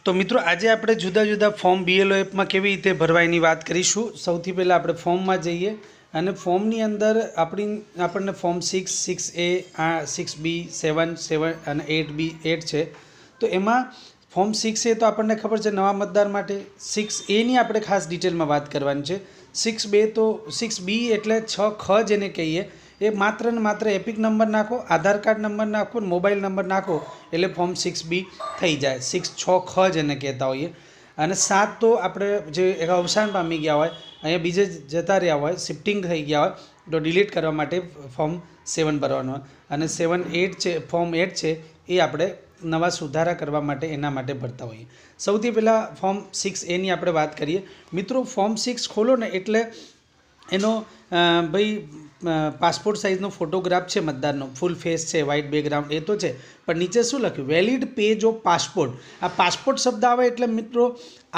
તો મિત્રો આજે આપણે જુદા જુદા ફોર્મ બીએલઓ એપમાં કેવી રીતે ભરવા એની વાત કરીશું। સૌથી પહેલાં આપણે ફોર્મમાં જઈએ અને ફોર્મની અંદર આપણને ફોર્મ 6A 6B 7 અને 8B છે। તો એમાં ફોર્મ 6A તો આપણને ખબર છે નવા મતદાર માટે, 6Aની આપણે ખાસ ડિટેલમાં વાત કરવાની છે। 6B એટલે 6ખ જેને કહીએ એ માત્ર ને માત્ર એપિક નંબર નાખો, આધાર કાર્ડ નંબર નાખો, મોબાઈલ નંબર નાખો એટલે ફોર્મ 6B થઈ જાય। 6ખ જેને કહેતા હોઈએ અને 7 તો આપણે જે અવસાન પામી ગયા હોય, અહીંયા બીજે જતા રહ્યા હોય, શિફ્ટિંગ થઈ ગયા હોય તો ડિલીટ કરવા માટે ફોર્મ 7 ભરવાનું હોય અને 8 છે ફોર્મ 8 છે એ આપણે નવા સુધારા કરવા માટે એના માટે ભરતા હોઈએ। સૌથી પહેલાં ફોર્મ 6Aની આપણે વાત કરીએ। મિત્રો ફોર્મ 6 ખોલો ને એટલે એનો ભાઈ પાસપોર્ટ સાઇઝનો ફોટોગ્રાફ છે મતદારનો, ફૂલ ફેસ છે, વ્હાઇટ બેકગ્રાઉન્ડ એ તો છે, પણ નીચે શું લખ્યું? Valid page of passport. આ પાસપોર્ટ શબ્દ આવે એટલે મિત્રો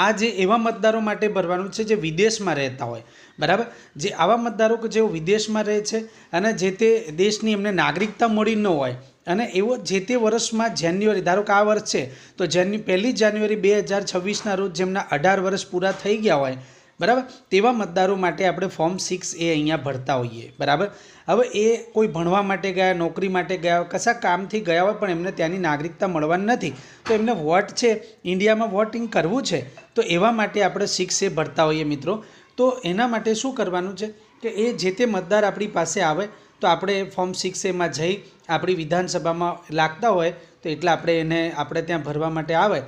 આ જે એવા મતદારો માટે ભરવાનું છે જે વિદેશમાં રહેતા હોય, બરાબર। જે આવા મતદારો કે જેઓ વિદેશમાં રહે છે અને જે તે દેશની એમને નાગરિકતા મળી ન હોય અને એવો જે તે વર્ષમાં જાન્યુઆરી, ધારો કે આ વર્ષ છે તો 1 જાન્યુઆરી 2026ના રોજ જેમના 18 વર્ષ પૂરા થઈ ગયા હોય, બરાબર, તેવા મતદારો માટે આપણે ફોર્મ 6A અહીંયા ભરતા હોઈએ, બરાબર। હવે એ કોઈ ભણવા માટે ગયા, નોકરી માટે ગયા, કશા કામથી ગયા હોય પણ એમને ત્યાંની નાગરિકતા મળવાની નથી, તો એમને વોટ છે ઇન્ડિયામાં વોટિંગ કરવું છે, તો એવા માટે આપણે 6A ભરતા હોઈએ મિત્રો। તો એના માટે શું કરવાનું છે કે એ જે તે મતદાર આપણી પાસે આવે તો આપણે ફોર્મ 6Aમાં જઈ આપણી વિધાનસભામાં લાગતા હોય તો એટલે આપણે ત્યાં ભરવા માટે આવે,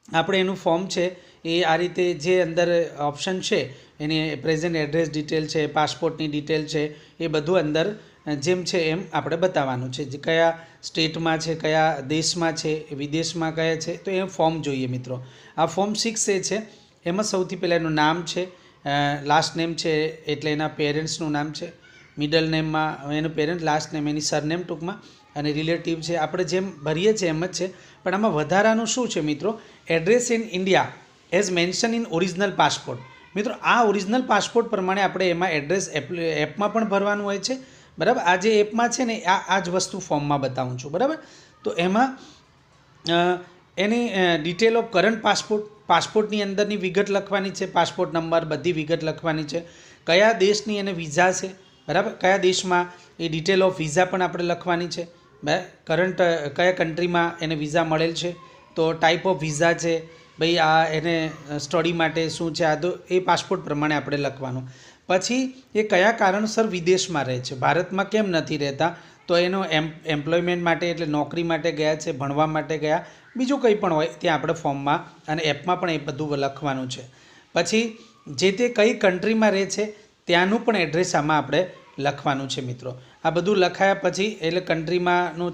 આપણે એનું ફોર્મ છે એ આ રીતે જે અંદર ઓપ્શન છે એની પ્રેઝન્ટ એડ્રેસ ડિટેલ છે, પાસપોર્ટની ડિટેલ છે, એ બધું અંદર જેમ છે એમ આપણે બતાવવાનું છે, જે કયા સ્ટેટમાં છે, કયા દેશમાં છે, વિદેશમાં કયા છે, તો એ ફોર્મ જોઈએ મિત્રો। આ ફોર્મ 6A છે, એમાં સૌથી પહેલાં એનું નામ છે, લાસ્ટ નેમ છે એટલે એના પેરેન્ટ્સનું નામ છે, મિડલ નેમમાં એનું પેરેન્ટ, લાસ્ટ નેમ એની સરનેમ ટૂંકમાં, અને રિલેટિવ છે આપણે જેમ ભરીએ છીએ એમ જ છે, પણ આમાં વધારાનું શું છે મિત્રો? Address in India as mention in original passport. મિત્રો આ ઓરિજિનલ પાસપોર્ટ પ્રમાણે આપણે એમાં એડ્રેસ એપમાં પણ ભરવાનું હોય છે, બરાબર। આ જે એપમાં છે ને આ જ વસ્તુ ફોર્મમાં બતાવું છું, બરાબર। તો એમાં એની ડિટેલ ઓફ કરંટ પાસપોર્ટની અંદરની વિગત લખવાની છે, પાસપોર્ટ નંબર બધી વિગત લખવાની છે, કયા દેશની એને વિઝા છે, બરાબર, કયા દેશમાં એ ડિટેલ ઓફ વિઝા પણ આપણે લખવાની છે, કરંટ કયા કન્ટ્રીમાં એને વિઝા મળેલ છે, તો ટાઈપ ઓફ વિઝા છે ભાઈ, આ એને સ્ટડી માટે શું છે, આ તો એ પાસપોર્ટ પ્રમાણે આપણે લખવાનું। પછી એ કયા કારણસર વિદેશમાં રહે છે, ભારતમાં કેમ નથી રહેતા, તો એનો એમ્પ્લોયમેન્ટ માટે એટલે નોકરી માટે ગયા છે, ભણવા માટે ગયા, બીજું કંઈ પણ હોય ત્યાં આપણે ફોર્મમાં અને એપમાં પણ એ બધું લખવાનું છે। પછી જે તે કઈ કન્ટ્રીમાં રહે છે ત્યાંનું પણ એડ્રેસ આમાં આપણે લખવાનું છે મિત્રો। આ બધું લખાયા પછી એટલે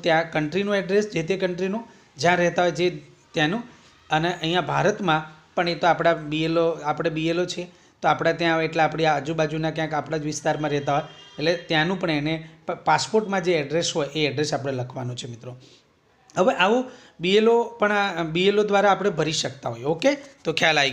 ત્યાં કન્ટ્રીનું એડ્રેસ, જે તે કન્ટ્રીનું જ્યાં રહેતા હોય જે ત્યાંનું, અને અહીંયા ભારતમાં પણ એ તો આપણે બીએલઓ છે તો આપણા ત્યાં આવે એટલે આપણી આજુબાજુના ક્યાંક આપણા જ વિસ્તારમાં રહેતા હોય એટલે ત્યાંનું પણ એને પાસપોર્ટમાં જે એડ્રેસ હોય એ એડ્રેસ આપણે લખવાનું છે મિત્રો। હવે આવું બીએલઓ દ્વારા આપણે ભરી શકતા હોઈએ, ઓકે, તો ખ્યાલ આવી